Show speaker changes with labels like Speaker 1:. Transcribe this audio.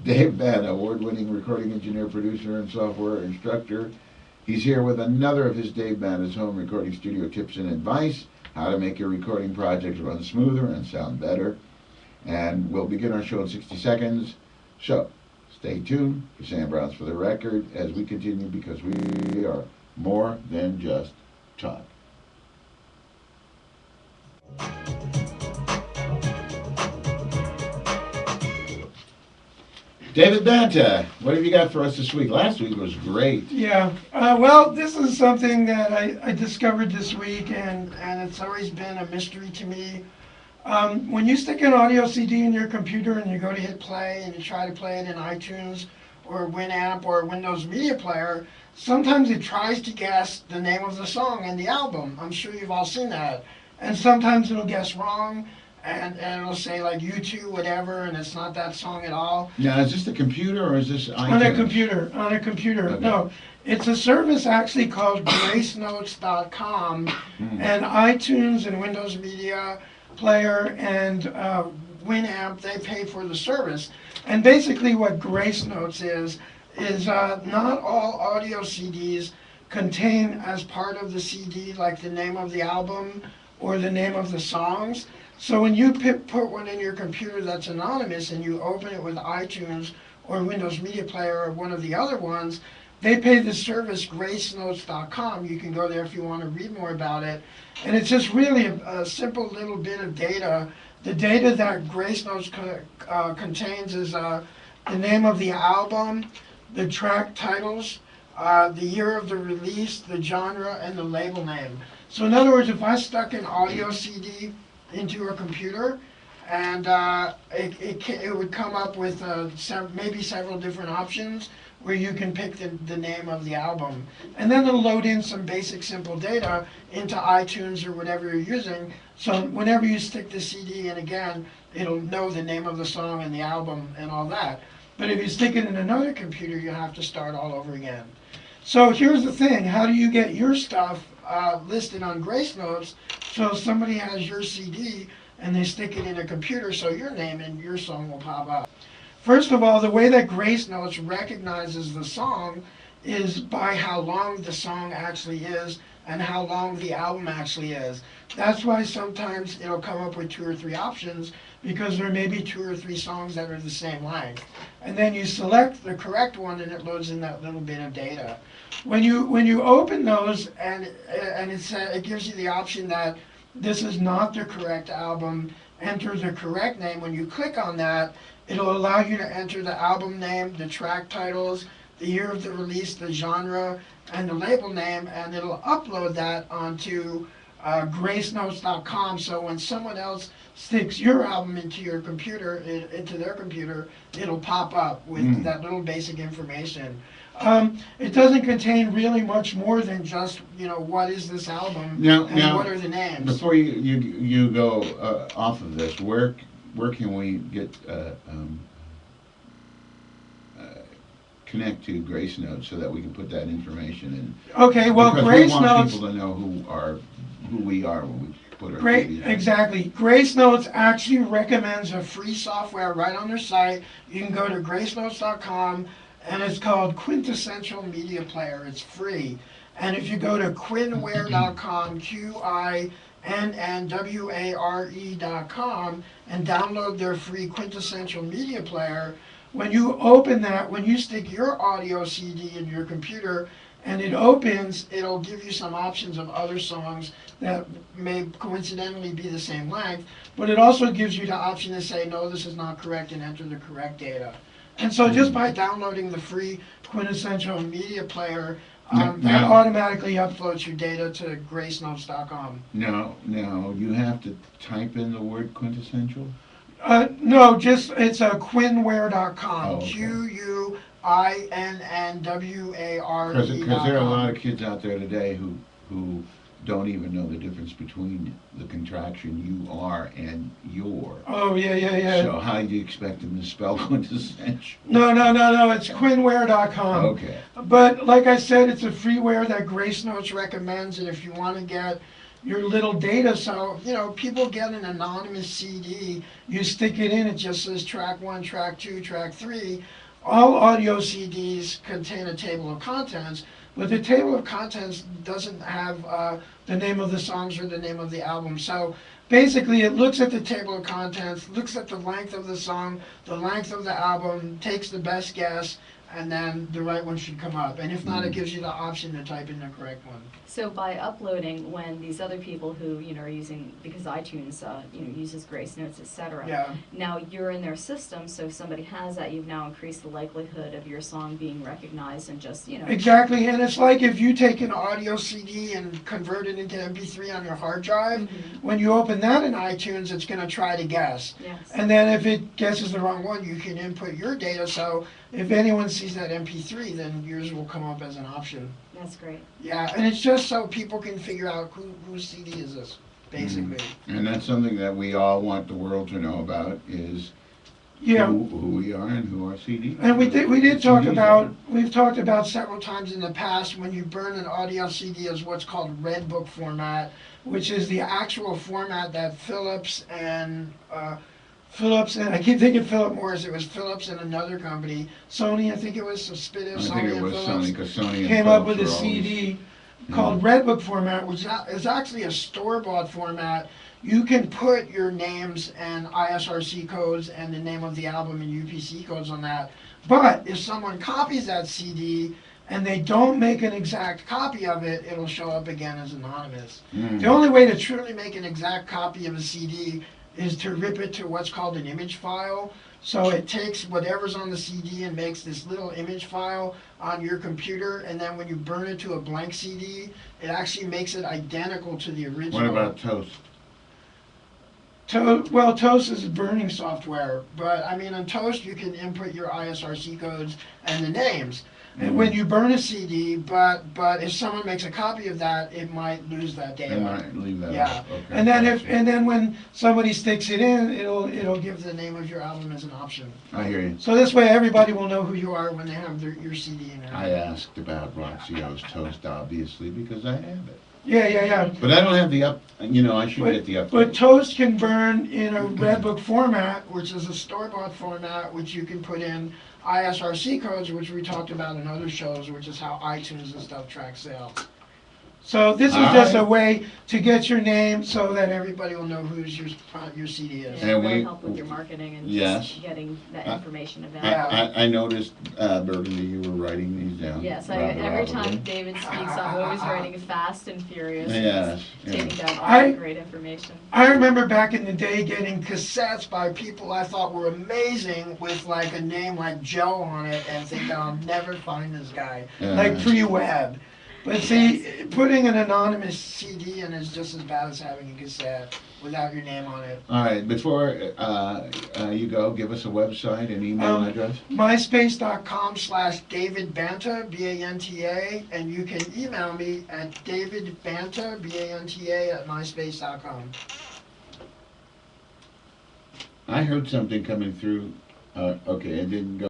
Speaker 1: Dave Banta, award-winning recording engineer, producer, and software instructor. He's here with another of his Dave Banta's home recording studio tips and advice, how to make your recording projects run smoother and sound better. And we'll begin our show in 60 seconds. So, stay tuned for Sam Brown's For the Record as we continue, because we are more than just talk. David Banta, what have you got for us this week? Last week was great.
Speaker 2: Yeah, well, this is something that I discovered this week, and it's always been a mystery to me. When you stick an audio CD in your computer and you go to hit play and you try to play it in iTunes or Winamp or Windows Media Player, sometimes it tries to guess the name of the song and the album. I'm sure you've all seen that. And sometimes it'll guess wrong, and it'll say like U2 whatever, and it's not that song at all.
Speaker 1: Now, is this the computer or is this iTunes?
Speaker 2: On a computer.
Speaker 1: Okay.
Speaker 2: No, it's a service actually called gracenotes.com, and iTunes and Windows Media Player and Winamp, they pay for the service. And basically what Grace Notes is not all audio CDs contain as part of the CD like the name of the album or the name of the songs. So when you put one in your computer that's anonymous and you open it with iTunes or Windows Media Player or one of the other ones, they pay the service gracenotes.com. You can go there if you want to read more about it. And it's just really a simple little bit of data. The data that Grace Notes contains is the name of the album, the track titles, the year of the release, the genre, and the label name. So in other words, if I stuck an audio CD into a computer, and it would come up with maybe several different options where you can pick the name of the album. And then it'll load in some basic simple data into iTunes or whatever you're using. So whenever you stick the CD in again, it'll know the name of the song and the album and all that. But if you stick it in another computer, you have to start all over again. So here's the thing, how do you get your stuff listed on Grace Notes? So if somebody has your CD and they stick it in a computer, so your name and your song will pop up. First of all, the way that Grace Notes recognizes the song is by how long the song actually is and how long the album actually is. That's why sometimes it'll come up with 2 or 3 options, because there may be 2 or 3 songs that are the same length. And then you select the correct one and it loads in that little bit of data. When you open those and it gives you the option that this is not the correct album, enter the correct name. When you click on that, it'll allow you to enter the album name, the track titles, the year of the release, the genre, and the label name, and it'll upload that onto gracenotes.com. So when someone else sticks your album into your computer, into their computer, it'll pop up with that little basic information. It doesn't contain really much more than just, what is this album and what are the names.
Speaker 1: Before you go off of this, where can we get connect to Grace Notes so that we can put that information in?
Speaker 2: Okay, well,
Speaker 1: because
Speaker 2: Grace
Speaker 1: we want
Speaker 2: Notes.
Speaker 1: people to know who we are when we put our
Speaker 2: Great,
Speaker 1: CDs in.
Speaker 2: exactly. Grace Notes actually recommends a free software right on their site. You can go to gracenotes.com, and it's called Quintessential Media Player. It's free. And if you go to quinware.com, QINNWARE.com, and download their free Quintessential Media Player, when you open that, when you stick your audio CD in your computer and it opens, it'll give you some options of other songs that may coincidentally be the same length, but it also gives you the option to say, no, this is not correct, and enter the correct data. And so just by downloading the free Quintessential Media Player, that automatically uploads your data to gracenotes.com.
Speaker 1: No, you have to type in the word quintessential?
Speaker 2: No, just it's quinware.com.
Speaker 1: Oh, okay.
Speaker 2: QUINNWARE.
Speaker 1: Because there are a lot of kids out there today who don't even know the difference between the contraction you are and your.
Speaker 2: Oh, yeah.
Speaker 1: So how do you expect them to spell quintessential?
Speaker 2: No, it's quinware.com.
Speaker 1: Okay.
Speaker 2: But like I said, it's a freeware that Grace Notes recommends, and if you want to get your little data. So, you know, people get an anonymous CD, you stick it in, it just says track 1, track 2, track 3. All audio CDs contain a table of contents, but the table of contents doesn't have the name of the songs or the name of the album. So basically, it looks at the table of contents, looks at the length of the song, the length of the album, takes the best guess, and then the right one should come up. And if not, it gives you the option to type in the correct one.
Speaker 3: So by uploading, when these other people who, you know, are using, because iTunes, you know, uses Grace Notes, etc.
Speaker 2: Yeah.
Speaker 3: Now you're in their system, so if somebody has that, you've now increased the likelihood of your song being recognized and just, you know.
Speaker 2: Exactly, and it's like if you take an audio CD and convert it into MP3 on your hard drive, when you open that in iTunes, it's going to try to guess.
Speaker 3: Yes.
Speaker 2: And then if it guesses the wrong one, you can input your data, so if anyone sees that MP3, then yours will come up as an option.
Speaker 3: That's great.
Speaker 2: Yeah, and it's just so people can figure out whose CD is this, basically.
Speaker 1: And that's something that we all want the world to know about is
Speaker 2: Yeah.
Speaker 1: who we are and who our CD.
Speaker 2: And we did talk
Speaker 1: CDs
Speaker 2: about,
Speaker 1: are.
Speaker 2: we've talked about several times in the past, when you burn an audio CD as what's called red book format, which is the actual format that Philips and I keep thinking Philip Morris, it was Philips and another company, Sony, I think it was, so Spitiv,
Speaker 1: I think
Speaker 2: Sony
Speaker 1: it
Speaker 2: and
Speaker 1: was
Speaker 2: Philips,
Speaker 1: Sony, because Sony and
Speaker 2: came up
Speaker 1: Philips
Speaker 2: with a
Speaker 1: were always-
Speaker 2: CD called Red Book format, which is actually a store-bought format. You can put your names and ISRC codes and the name of the album and UPC codes on that. But if someone copies that CD and they don't make an exact copy of it, it'll show up again as anonymous. The only way to truly make an exact copy of a CD is to rip it to what's called an image file. So it takes whatever's on the CD and makes this little image file on your computer, and then when you burn it to a blank CD, it actually makes it identical to the original.
Speaker 1: What about Toast?
Speaker 2: Well, Toast is burning software, but I mean, on Toast you can input your ISRC codes and the names. And when you burn a CD, but if someone makes a copy of that, it might lose that data.
Speaker 1: They might leave that
Speaker 2: Yeah,
Speaker 1: off. Okay.
Speaker 2: and then when somebody sticks it in, it'll give the name of your album as an option.
Speaker 1: I hear you.
Speaker 2: So this way, everybody will know who you are when they have your CD in there.
Speaker 1: I asked about Roxio's Toast, obviously, because I have it.
Speaker 2: Yeah.
Speaker 1: But I don't have the I should get the update.
Speaker 2: But Toast can burn in a Red Book format, which is a store-bought format, which you can put in ISRC codes, which we talked about in other shows, which is how iTunes and stuff track sales. So this is just a way to get your name so that everybody will know whose your CD is.
Speaker 3: Yeah,
Speaker 1: And
Speaker 3: that'll
Speaker 1: we-
Speaker 3: help with your marketing and
Speaker 1: Yes.
Speaker 3: just getting that information
Speaker 1: I,
Speaker 3: available.
Speaker 1: I noticed, Burgundy, you were writing these down.
Speaker 3: Yes,
Speaker 1: rather
Speaker 3: every time
Speaker 1: rapidly.
Speaker 3: David speaks, I'm always writing fast and furious.
Speaker 1: Yes,
Speaker 3: Taking
Speaker 1: yeah.
Speaker 3: down all the great information.
Speaker 2: I remember back in the day getting cassettes by people I thought were amazing with like a name like Joe on it and thinking I'll never find this guy. Like pre-web. But see, putting an anonymous CD in is just as bad as having a cassette without your name on it.
Speaker 1: All right, before you go, give us a website and email address.
Speaker 2: MySpace.com/David Banta, B-A-N-T-A, and you can email me at davidbanta, B-A-N-T-A, at myspace.com.
Speaker 1: I heard something coming through. Okay, it didn't go.